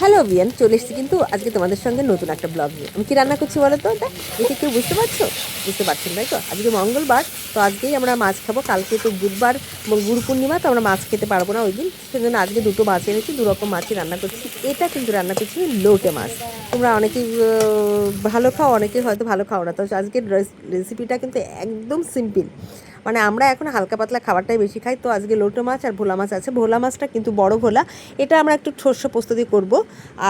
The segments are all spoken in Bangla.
হ্যালো ভিয়ান, চলে এসেছি কিন্তু আজকে তোমাদের সঙ্গে নতুন একটা ব্লগ নিয়ে। আমি কি রান্না করছি বলো তো? এটা কেউ বুঝতে পারছো? বুঝতে পারছেন তাই তো? আজকে মঙ্গলবার, তো আজকেই আমরা মাছ খাবো। কালকে তো বুধবার গুরু পূর্ণিমা, তো আমরা মাছ খেতে পারবো না ওই দিন, সেজন্য আজকে দুটো মাছ এনেছি, দু রকম মাছই রান্না করছি। এটা কিন্তু রান্না করছি লোটে মাছ। তোমরা অনেকেই ভালো খাও, অনেকেই হয়তো ভালো খাও না। তো আজকের রেসিপিটা কিন্তু একদম সিম্পল। মানে আমরা এখন হালকা পাতলা খাবারটাই বেশি খাই। তো আজকে লোটো মাছ আর ভোলা মাছ আছে। ভোলা মাছটা কিন্তু বড় ভোলা, এটা আমরা একটু শস্য পোস্ত দিয়ে করবো।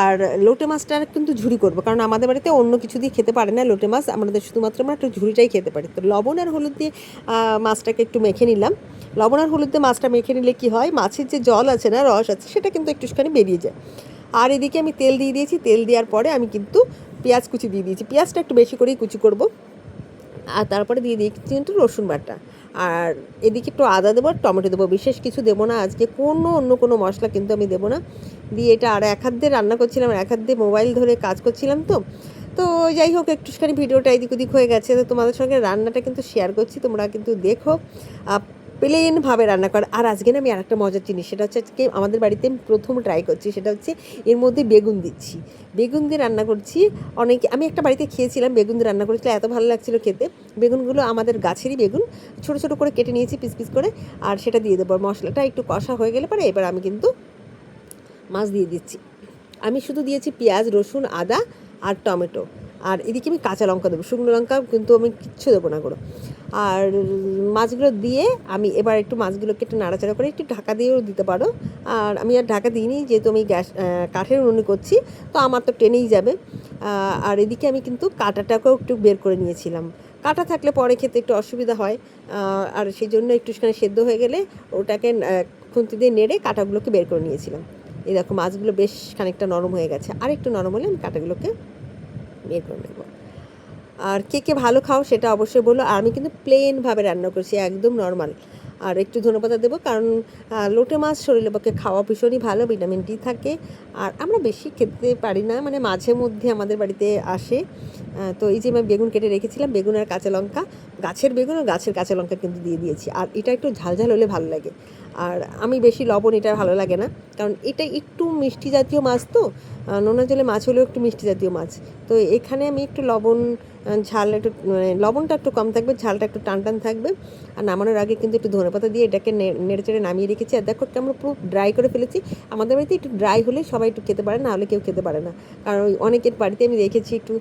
আর লোটে মাছটা কিন্তু ঝুরি করবো, কারণ আমাদের বাড়িতে অন্য কিছু দিয়ে খেতে পারে না লোটে মাছ, আমাদের শুধুমাত্র আমরা একটু ঝুরিটাই খেতে পারি। তো লবণ আর হলুদ দিয়ে মাছটাকে একটু মেখে নিলাম। লবণ আর হলুদ দিয়ে মাছটা মেখে নিলে কি হয়, মাছের যে জল আছে না, রস আছে, সেটা কিন্তু একটুখানি বেরিয়ে যায়। আর এদিকে আমি তেল দিয়ে দিয়েছি। তেল দেওয়ার পরে আমি কিন্তু পেঁয়াজ কুচি দিয়ে দিয়েছি। পেঁয়াজটা একটু বেশি করেই কুচি করব। আর তারপরে দিয়ে দিয়েছি কিন্তু রসুন বাটা। আর এদিকে একটু আদা দেবো, টমেটো দেবো, বিশেষ কিছু দেবো না আজকে, অন্য কোনো মশলা কিন্তু আমি দেবো না। দিয়ে এটা আর এক হাত দিয়ে রান্না করছিলাম, এক হাত দিয়ে মোবাইল ধরে কাজ করছিলাম। তো তো যাই হোক, একটুখানি ভিডিওটা এদিক ওদিক হয়ে গেছে। তো তোমাদের সঙ্গে রান্নাটা কিন্তু শেয়ার করছি, তোমরা কিন্তু দেখো। প্লেনভাবে রান্না করা। আর আজকে না আমি আর একটা মজার জিনিস, সেটা হচ্ছে আজকে আমাদের বাড়িতে আমি প্রথম ট্রাই করছি, সেটা হচ্ছে এর মধ্যে বেগুন দিচ্ছি। বেগুন দিয়ে রান্না করছি। আমি একটা বাড়িতে খেয়েছিলাম, বেগুন দিয়ে রান্না করেছিল, এত ভালো লাগছিলো খেতে। বেগুনগুলো আমাদের গাছেরই বেগুন, ছোটো ছোটো করে কেটে নিয়েছি পিস পিস করে। আর সেটা দিয়ে দেবো। মশলাটা একটু কষা হয়ে গেলে পরে এবার আমি কিন্তু মাছ দিয়ে দিচ্ছি। আমি শুধু দিয়েছি পেঁয়াজ, রসুন, আদা আর টমেটো। আর এদিকে আমি কাঁচা লঙ্কা দেবো, শুকনো লঙ্কা কিন্তু আমি কিচ্ছু দেবো না করো। আর মাছগুলো দিয়ে আমি এবার একটু মাছগুলোকে একটু নাড়াচাড়া করে একটু ঢাকা দিয়েও দিতে পারো। আর আমি আর ঢাকা দিইনি, যেহেতু আমি গ্যাস কাঠের উনুনে করছি, তো আমার তো টেনেই যাবে। আর এদিকে আমি কিন্তু কাঁটাটাকেও একটু বের করে নিয়েছিলাম। কাঁটা থাকলে পরে খেতে একটু অসুবিধা হয়। আর সেই জন্য একটুখানি সেদ্ধ হয়ে গেলে ওটাকে খুন্তি দিয়ে নেড়ে কাঁটাগুলোকে বের করে নিয়েছিলাম। এই দেখো মাছগুলো বেশ খানিকটা নরম হয়ে গেছে, আর একটু নরম হলে আমি কাঁটাগুলোকে বের করে নেব। আর কে কে ভালো খাও সেটা অবশ্যই বলো। আর আমি কিন্তু প্লেনভাবে রান্না করছি, একদম নর্মাল। আর একটু ধনেপাতা দেবো, কারণ লোটে মাছ শরীরের পক্ষে খাওয়া ভীষণই ভালো, ভিটামিন ডি থাকে। আর আমরা বেশি খেতে পারি না, মানে মাঝে মধ্যে আমাদের বাড়িতে আসে। তো এই যে আমি বেগুন কেটে রেখেছিলাম, বেগুন আর কাঁচা লঙ্কা, গাছের বেগুন আর গাছের কাঁচা লঙ্কা কিন্তু দিয়ে দিয়েছি। আর এটা একটু ঝালঝাল হলে ভালো লাগে। আর আমি বেশি লবণ এটা ভালো লাগে না, কারণ এটা একটু মিষ্টি জাতীয় মাছ। তো নোনা জলে মাছ হলেও একটু মিষ্টি জাতীয় মাছ। তো এখানে আমি একটু লবণ, ঝাল একটু, মানে লবণটা একটু কম থাকবে, ঝালটা একটু টান টান থাকবে। আর নামানোর আগে কিন্তু একটু ধনেপাতা দিয়ে এটাকে নেড়ে চেড়ে নামিয়ে রেখেছি। আর দেখো কেমন পুরো ড্রাই করে ফেলেছি। আমাদের বাড়িতে একটু ড্রাই হলে সবাই একটু খেতে পারে, না হলে কেউ খেতে পারে না। কারণ ওই অনেকের বাড়িতে আমি দেখেছি একটু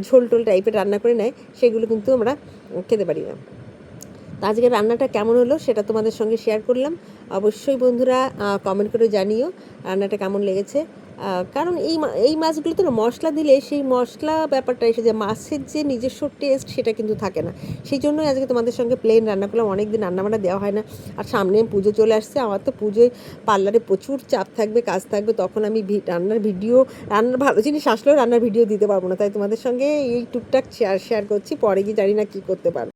ঝোল টোল টাইপের রান্না করে নেয়, সেগুলো কিন্তু আমরা খেতে পারি না। তো আজকে রান্নাটা কেমন হলো সেটা তোমাদের সঙ্গে শেয়ার করলাম। অবশ্যই বন্ধুরা কমেন্ট করে জানিও রান্নাটা কেমন লেগেছে। কারণ এই মাছগুলোতে না মশলা দিলে সেই মশলা ব্যাপারটা এসে যায়, মাছের যে নিজস্ব টেস্ট সেটা কিন্তু থাকে না। সেই জন্যই আজকে তোমাদের সঙ্গে প্লেন রান্না করলাম। অনেক দিন রান্নাবান্না দেওয়া হয় না। আর সামনে পুজো চলে আসছে, আমার তো পুজোয় পার্লারে প্রচুর চাপ থাকবে, কাজ থাকবে, তখন আমি রান্নার ভালো জিনিস আসলেও রান্নার ভিডিও দিতে পারবো না। তাই তোমাদের সঙ্গে এই টুকটাক শেয়ার করছি, পরে গিয়ে জানি না কী করতে পারবো।